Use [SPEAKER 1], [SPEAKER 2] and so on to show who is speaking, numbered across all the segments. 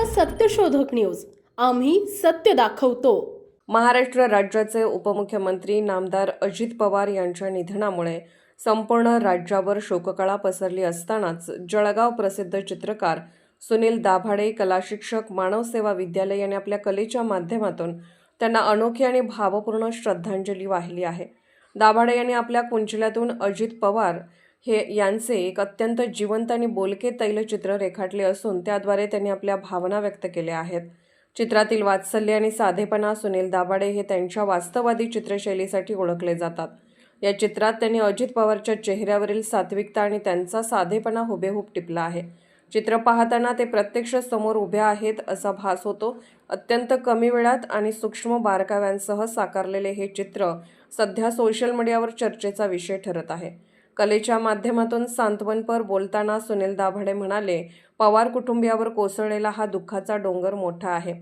[SPEAKER 1] सत्यशोधक न्यूज, आम्ही सत्य दाखवतो।
[SPEAKER 2] महाराष्ट्र राज्याचे उपमुख्यमंत्री नामदार अजित पवार यांच्या निधनामुळे संपूर्ण राज्यावर शोककळा पसरली असतानाच जळगाव प्रसिद्ध चित्रकार सुनील दाभाडे कलाशिक्षक मानवसेवा विद्यालय यांनी आपल्या कलेच्या माध्यमातून त्यांना अनोखी आणि भावपूर्ण श्रद्धांजली वाहिली आहे। दाभाडे यांनी आपल्या कुंचल्यातून अजित पवार यांचे एक अत्यंत जिवंत आणि बोलके तैलचित्र रेखाटले असून त्याद्वारे त्यांनी आपल्या भावना व्यक्त केल्या आहेत। चित्रातील वात्सल्य आणि साधेपणा सुनील दाभाडे हे त्यांच्या वास्तववादी चित्रशैलीसाठी ओळखले जातात। या चित्रात त्यांनी अजित पवारच्या चेहऱ्यावरील सात्विकता आणि त्यांचा साधेपणा हुबेहूब टिपला आहे। चित्र पाहताना ते प्रत्यक्ष समोर उभे आहेत असा भास होतो। अत्यंत कमी वेळात आणि सूक्ष्म बारकाव्यांसह साकारलेले हे चित्र सध्या सोशल मीडियावर चर्चेचा विषय ठरत आहे। कलेच्या माध्यमातून सांत्वनपर बोलताना सुनील दाभाडे म्हणाले, पवार कुटुंबियावर कोसळलेला हा दुःखाचा डोंगर मोठा आहे।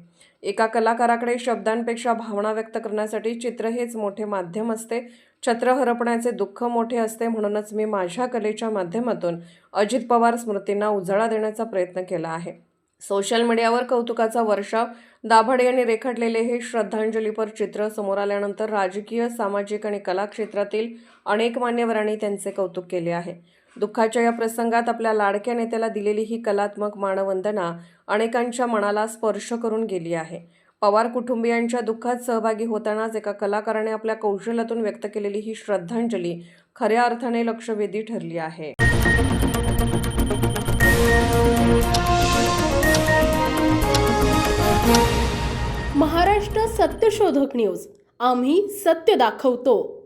[SPEAKER 2] एका कलाकाराकडे शब्दांपेक्षा भावना व्यक्त करण्यासाठी चित्र हेच मोठे माध्यम असते। छत्र हरपण्याचे दुःख मोठे असते, म्हणूनच मी माझ्या कलेच्या माध्यमातून अजित पवार स्मृतींना उजाळा देण्याचा प्रयत्न केला आहे। सोशल मीडियावर कौतुकाचा वर्षाव दाभाडे यांनी रेखाटलेले हे श्रद्धांजलीपर चित्र समोर आल्यानंतर राजकीय, सामाजिक आणि कला क्षेत्रातील अनेक मान्यवरांनी त्यांचे कौतुक केले आहे। दुःखाच्या या प्रसंगात आपल्या लाडक्या नेत्याला दिलेली ही कलात्मक मानवंदना अनेकांच्या मनाला स्पर्श करून गेली आहे। पवार कुटुंबियांच्या दुःखात सहभागी होतानाच एका कलाकाराने आपल्या कौशल्यातून व्यक्त केलेली ही श्रद्धांजली खऱ्या अर्थाने लक्षवेधी ठरली आहे।
[SPEAKER 1] महाराष्ट्र सत्यशोधक न्यूज, आम्ही सत्य दाखवतो।